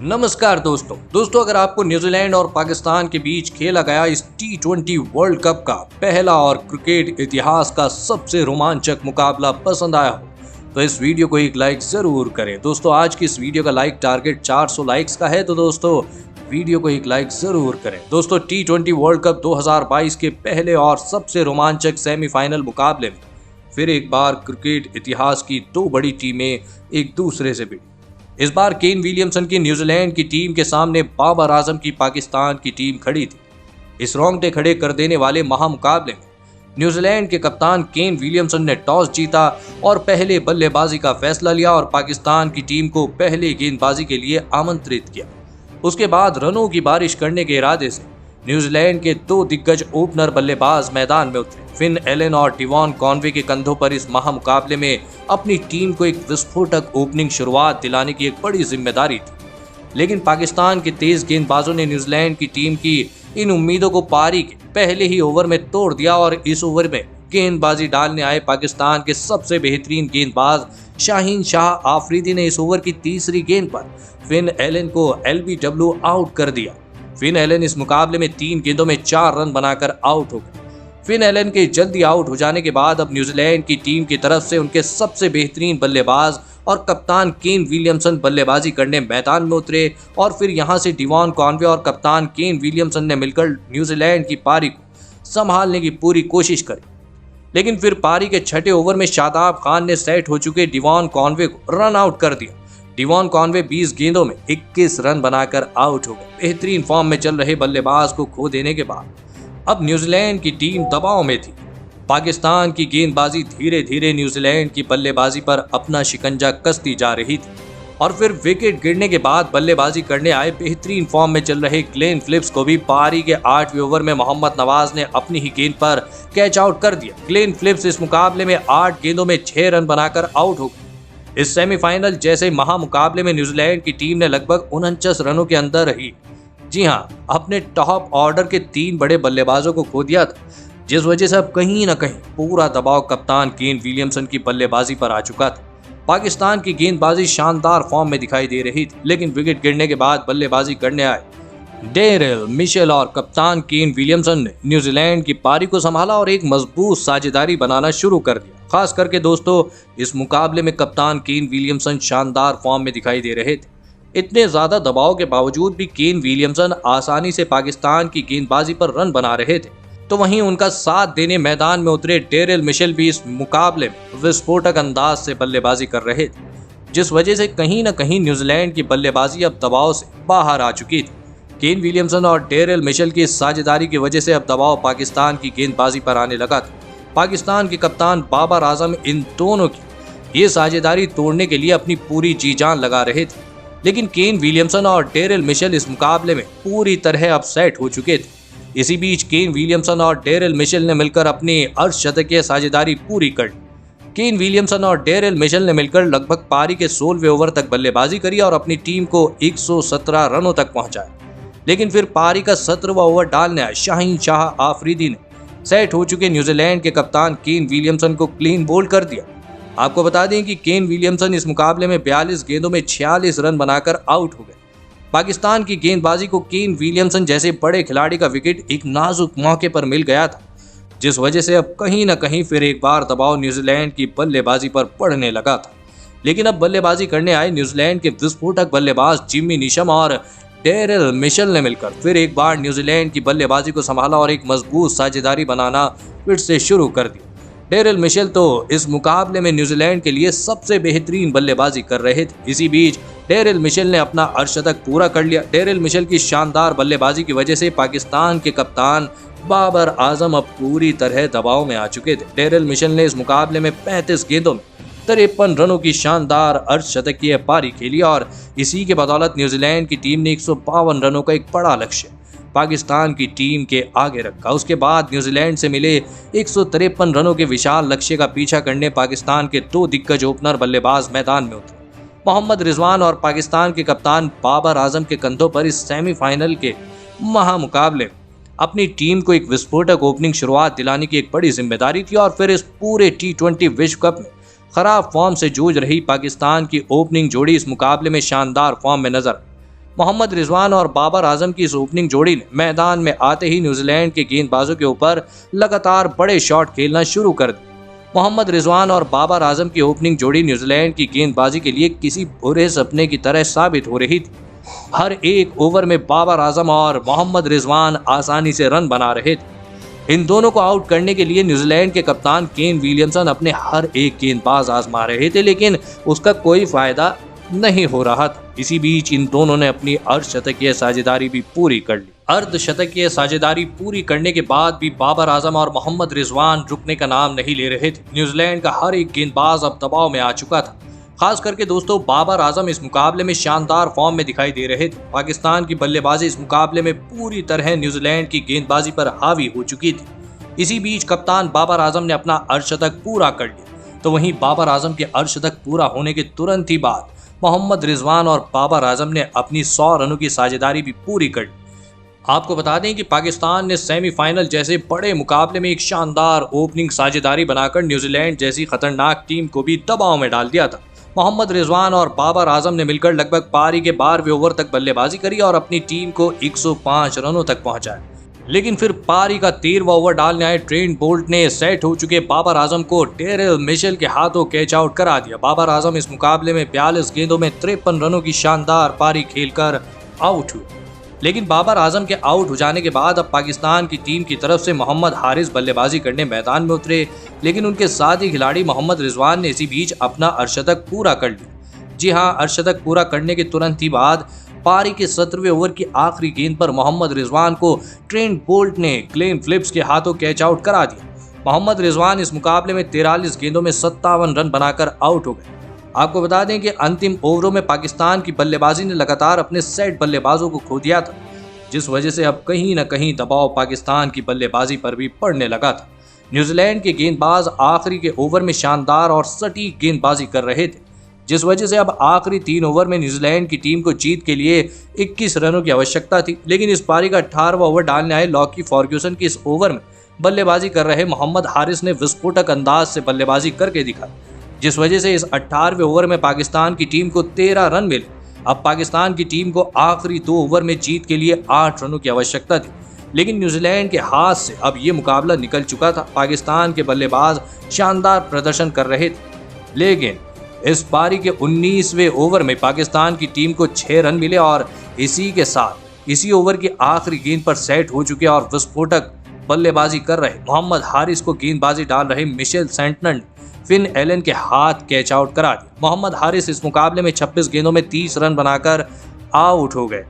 नमस्कार दोस्तों अगर आपको न्यूजीलैंड और पाकिस्तान के बीच खेला गया इस T20 वर्ल्ड कप का पहला और क्रिकेट इतिहास का सबसे रोमांचक मुकाबला पसंद आया हो तो इस वीडियो को एक लाइक जरूर करें। दोस्तों आज की इस वीडियो का लाइक टारगेट 400 लाइक्स का है, तो दोस्तों वीडियो को एक लाइक जरूर करें। दोस्तों T20 वर्ल्ड कप 2022 के पहले और सबसे रोमांचक सेमीफाइनल मुकाबले में फिर एक बार क्रिकेट इतिहास की दो बड़ी टीमें एक दूसरे से भिड़ी। इस बार केन विलियमसन की न्यूजीलैंड की टीम के सामने बाबर आजम की पाकिस्तान की टीम खड़ी थी। इस रोंगटे खड़े कर देने वाले महामुकाबले में न्यूजीलैंड के कप्तान केन विलियमसन ने टॉस जीता और पहले बल्लेबाजी का फैसला लिया और पाकिस्तान की टीम को पहले गेंदबाजी के लिए आमंत्रित किया। उसके बाद रनों की बारिश करने के इरादे से न्यूजीलैंड के दो दिग्गज ओपनर बल्लेबाज मैदान में उतरे। फिन एलन और डिवॉन कॉनवे के कंधों पर इस महामुकाबले में अपनी टीम को एक विस्फोटक ओपनिंग शुरुआत दिलाने की एक बड़ी जिम्मेदारी थी, लेकिन पाकिस्तान के तेज गेंदबाजों ने न्यूजीलैंड की टीम की इन उम्मीदों को पारी के पहले ही ओवर में तोड़ दिया और इस ओवर में गेंदबाजी डालने आए पाकिस्तान के सबसे बेहतरीन गेंदबाज शाहीन शाह आफरीदी ने इस ओवर की तीसरी गेंद पर फिन एलन को LBW आउट कर दिया। फिन एलन इस मुकाबले में 3 गेंदों में 4 रन बनाकर आउट हो गए। फिन एलन के जल्दी आउट हो जाने के बाद अब न्यूजीलैंड की टीम की तरफ से उनके सबसे बेहतरीन बल्लेबाज और कप्तान केन विलियमसन बल्लेबाजी करने मैदान में उतरे और फिर यहां से डिवॉन कॉनवे और कप्तान केन विलियमसन ने मिलकर न्यूजीलैंड की पारी को संभालने की पूरी कोशिश करी। लेकिन फिर पारी के छठे ओवर में शादाब खान ने सेट हो चुके डिवॉन कॉनवे को रन आउट कर दिया। डिवॉन कॉनवे 20 गेंदों में 21 रन बनाकर आउट हो गए। बेहतरीन फॉर्म में चल रहे बल्लेबाज को खो देने के बाद अब न्यूजीलैंड की टीम दबाव में थी। पाकिस्तान की गेंदबाजी धीरे धीरे न्यूजीलैंड की बल्लेबाजी पर अपना शिकंजा कसती जा रही थी और फिर विकेट गिरने के बाद बल्लेबाजी करने आए बेहतरीन फॉर्म में चल रहे ग्लेन फिलिप्स को भी पारी के 8वें ओवर में मोहम्मद नवाज ने अपनी ही गेंद पर कैच आउट कर दिया। ग्लेन फिलिप्स इस मुकाबले में 8 गेंदों में 6 रन बनाकर आउट हो गए। इस सेमीफाइनल जैसे महामुकाबले में न्यूजीलैंड की टीम ने लगभग 49 रनों के अंदर रही, जी हाँ, अपने टॉप ऑर्डर के 3 बड़े बल्लेबाजों को खो दिया था, जिस वजह से अब कहीं न कहीं पूरा दबाव कप्तान केन विलियमसन की बल्लेबाजी पर आ चुका था। पाकिस्तान की गेंदबाजी शानदार फॉर्म में दिखाई दे रही थी, लेकिन विकेट गिरने के बाद बल्लेबाजी करने आए डेरिल मिशेल और कप्तान केन विलियमसन ने न्यूजीलैंड की पारी को संभाला और एक मजबूत साझेदारी बनाना शुरू कर दिया। खास करके दोस्तों इस मुकाबले में कप्तान केन विलियमसन शानदार फॉर्म में दिखाई दे रहे थे। इतने ज्यादा दबाव के बावजूद भी केन विलियमसन आसानी से पाकिस्तान की गेंदबाजी पर रन बना रहे थे, तो वहीं उनका साथ देने मैदान में उतरे डेरिल मिशेल भी इस मुकाबले में विस्फोटक अंदाज से बल्लेबाजी कर रहे थे, जिस वजह से कहीं न कहीं न्यूजीलैंड की बल्लेबाजी अब दबाव से बाहर आ चुकी थी। केन विलियमसन और डेरिल मिशेल की इस साझेदारी की वजह से अब दबाव पाकिस्तान की गेंदबाजी पर आने लगा था। पाकिस्तान के कप्तान बाबर आजम इन दोनों की ये साझेदारी तोड़ने के लिए अपनी पूरी जी जान लगा रहे थे, लेकिन केन विलियमसन और डेरिल मिशेल इस मुकाबले में पूरी तरह अपसेट हो चुके थे। इसी बीच केन विलियमसन और डेरिल मिशेल ने मिलकर अपनी अर्धशतकीय साझेदारी पूरी कर ली। केन विलियमसन और डेरिल मिशेल ने मिलकर लगभग पारी के 16वें ओवर तक बल्लेबाजी करी और अपनी टीम को 117 रनों तक पहुंचाया। लेकिन फिर पारी का 17वां ओवर डालने आए शाहीन शाह आफरीदी ने सेट हो चुके न्यूजीलैंड के कप्तान केन विलियमसन को क्लीन बोल्ड कर दिया। आपको बता दें कि केन विलियमसन इस मुकाबले में 42 गेंदों में 46 रन बनाकर आउट हो गए। पाकिस्तान की गेंदबाजी को केन विलियमसन जैसे बड़े खिलाड़ी का विकेट एक नाजुक मौके पर मिल गया था, जिस वजह से अब कहीं न कहीं फिर एक बार दबाव न्यूजीलैंड की बल्लेबाजी पर पड़ने लगा था। लेकिन अब बल्लेबाजी करने आए न्यूजीलैंड के विस्फोटक बल्लेबाज जिम्मी नीशम और डेरिल मिशेल ने मिलकर फिर एक बार न्यूजीलैंड की बल्लेबाजी को संभाला और एक मजबूत साझेदारी बनाना फिर से शुरू कर दिया। डेरिल मिशेल तो इस मुकाबले में न्यूजीलैंड के लिए सबसे बेहतरीन बल्लेबाजी कर रहे थे। इसी बीच डेरिल मिशेल ने अपना अर्धशतक पूरा कर लिया। डेरिल मिशेल की शानदार बल्लेबाजी की वजह से पाकिस्तान के कप्तान बाबर आजम अब पूरी तरह दबाव में आ चुके थे। डेरिल मिशेल ने इस मुकाबले में 35 गेंदों में 53 रनों की शानदार अर्धशतकीय पारी खेली और इसी के बदौलत न्यूजीलैंड की टीम ने 152 रनों का एक बड़ा लक्ष्य पाकिस्तान की टीम के आगे रखा। उसके बाद न्यूजीलैंड से मिले 153 रनों के विशाल लक्ष्य का पीछा करने पाकिस्तान के 2 दिग्गज ओपनर बल्लेबाज मैदान में उतरे। मोहम्मद रिजवान और पाकिस्तान के कप्तान बाबर आजम के कंधों पर इस सेमीफाइनल के महामुकाबले अपनी टीम को एक विस्फोटक ओपनिंग शुरुआत दिलाने की एक बड़ी जिम्मेदारी थी और फिर इस पूरे T20 विश्व कप में खराब फॉर्म से जूझ रही पाकिस्तान की ओपनिंग जोड़ी इस मुकाबले में शानदार फॉर्म में नजर। मोहम्मद रिजवान और बाबर आजम की इस ओपनिंग जोड़ी ने मैदान में आते ही न्यूजीलैंड के गेंदबाजों के ऊपर लगातार बड़े शॉट खेलना शुरू कर दिए। मोहम्मद रिजवान और बाबर आजम की ओपनिंग जोड़ी न्यूजीलैंड की गेंदबाजी के लिए किसी बुरे सपने की तरह साबित हो रही थी। हर एक ओवर में बाबर आजम और मोहम्मद रिजवान आसानी से रन बना रहे थे। इन दोनों को आउट करने के लिए न्यूजीलैंड के कप्तान केन विलियमसन अपने हर एक गेंदबाज आजमा रहे थे, लेकिन उसका कोई फायदा नहीं हो रहा था। इसी बीच इन दोनों ने अपनी अर्धशतकीय साझेदारी भी पूरी कर ली। अर्धशतकीय साझेदारी पूरी करने के बाद भी बाबर आजम और मोहम्मद रिजवान रुकने का नाम नहीं ले रहे थे। न्यूजीलैंड का हर एक गेंदबाज अब दबाव में आ चुका था। खास करके दोस्तों बाबर आजम इस मुकाबले में शानदार फॉर्म में दिखाई दे रहे थे। पाकिस्तान की बल्लेबाजी इस मुकाबले में पूरी तरह न्यूजीलैंड की गेंदबाजी पर हावी हो चुकी थी। इसी बीच कप्तान बाबर आजम ने अपना अर्धशतक पूरा कर लिया, तो वहीं बाबर आजम के अर्धशतक पूरा होने के तुरंत ही बाद मोहम्मद रिजवान और बाबर आजम ने अपनी 100 रनों की साझेदारी भी पूरी कर ली। आपको बता दें कि पाकिस्तान ने सेमीफाइनल जैसे बड़े मुकाबले में एक शानदार ओपनिंग साझेदारी बनाकर न्यूजीलैंड जैसी खतरनाक टीम को भी दबाव में डाल दिया था। मोहम्मद रिजवान और बाबर आजम ने मिलकर लगभग पारी के 12वें ओवर तक बल्लेबाजी करी और अपनी टीम को 105 रनों तक पहुंचाया। लेकिन फिर पारी का 13वां ओवर डालने आए ट्रेंट बोल्ट ने सेट हो चुके बाबर आजम को टेरेल मिशेल के हाथों कैच आउट करा दिया। बाबर आजम इस मुकाबले में 42 गेंदों में 53 रनों की शानदार पारी खेलकर आउट हुए। लेकिन बाबर आजम के आउट हो जाने के बाद अब पाकिस्तान की टीम की तरफ से मोहम्मद हारिस बल्लेबाजी करने मैदान में उतरे, लेकिन उनके साथ ही खिलाड़ी मोहम्मद रिजवान ने इसी बीच अपना अर्धशतक पूरा कर लिया। जी हां, अर्धशतक पूरा करने के तुरंत ही बाद पारी के 17वें ओवर की आखिरी गेंद पर मोहम्मद रिजवान को ट्रेंट बोल्ट ने ग्लेन फिलिप्स के हाथों कैच आउट करा दिया। मोहम्मद रिजवान इस मुकाबले में 43 गेंदों में 57 रन बनाकर आउट हो गए। आपको बता दें कि अंतिम ओवरों में पाकिस्तान की बल्लेबाजी ने लगातार अपने सेट बल्लेबाजों को खो दिया था, जिस वजह से अब कहीं न कहीं दबाव पाकिस्तान की बल्लेबाजी पर भी पड़ने लगा था। न्यूजीलैंड के गेंदबाज आखिरी के ओवर में शानदार और सटीक गेंदबाजी कर रहे थे, जिस वजह से अब आखिरी 3 ओवर में न्यूजीलैंड की टीम को जीत के लिए 21 रनों की आवश्यकता थी। लेकिन इस पारी का 18वां ओवर डालने आए लॉकी फर्ग्यूसन की इस ओवर में बल्लेबाजी कर रहे मोहम्मद हारिस ने विस्फोटक अंदाज से बल्लेबाजी करके दिखा, जिस वजह से इस 18वें ओवर में पाकिस्तान की टीम को 13 रन मिले। अब पाकिस्तान की टीम को आखिरी 2 ओवर में जीत के लिए 8 रनों की आवश्यकता थी, लेकिन न्यूजीलैंड के हाथ से अब ये मुकाबला निकल चुका था। पाकिस्तान के बल्लेबाज शानदार प्रदर्शन कर रहे थे, लेकिन इस पारी के 19वें ओवर में पाकिस्तान की टीम को 6 रन मिले और इसी के साथ इसी ओवर की आखिरी गेंद पर सेट हो चुके और विस्फोटक बल्लेबाजी कर रहे मोहम्मद हारिस को गेंदबाजी डाल रहे मिशेल सेंटनर ने फिन एलन के हाथ कैच आउट करा दिया। मोहम्मद हारिस इस मुकाबले में 26 गेंदों में 30 रन बनाकर आउट हो गए।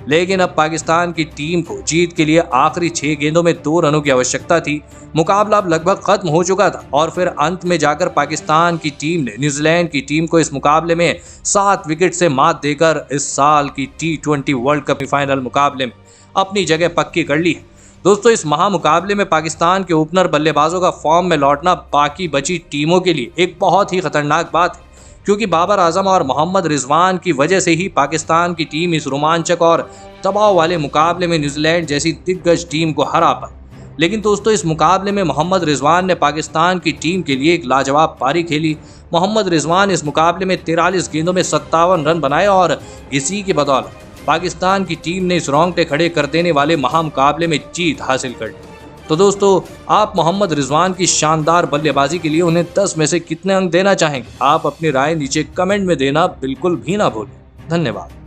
लेकिन अब पाकिस्तान की टीम को जीत के लिए आखिरी 6 गेंदों में 2 रनों की आवश्यकता थी। मुकाबला अब लगभग खत्म हो चुका था और फिर अंत में जाकर पाकिस्तान की टीम ने न्यूजीलैंड की टीम को इस मुकाबले में 7 विकेट से मात देकर इस साल की T20 वर्ल्ड कप फाइनल मुकाबले में अपनी जगह पक्की कर ली है। दोस्तों, इस महामुकाबले में पाकिस्तान के ओपनर बल्लेबाजों का फॉर्म में लौटना बाकी बची टीमों के लिए एक बहुत ही खतरनाक बात है, क्योंकि बाबर आजम और मोहम्मद रिजवान की वजह से ही पाकिस्तान की टीम इस रोमांचक और दबाव वाले मुकाबले में न्यूजीलैंड जैसी दिग्गज टीम को हरा पाई। लेकिन दोस्तों, इस मुकाबले में मोहम्मद रिजवान ने पाकिस्तान की टीम के लिए एक लाजवाब पारी खेली। मोहम्मद रिजवान इस मुकाबले में 43 गेंदों में 57 रन बनाए और इसी की बदौलत पाकिस्तान की टीम ने इस रोंगटे खड़े कर देने वाले महामुकाबले में जीत हासिल कर ली। तो दोस्तों, आप मोहम्मद रिजवान की शानदार बल्लेबाजी के लिए उन्हें 10 में से कितने अंक देना चाहेंगे? आप अपनी राय नीचे कमेंट में देना बिल्कुल भी ना भूलें। धन्यवाद।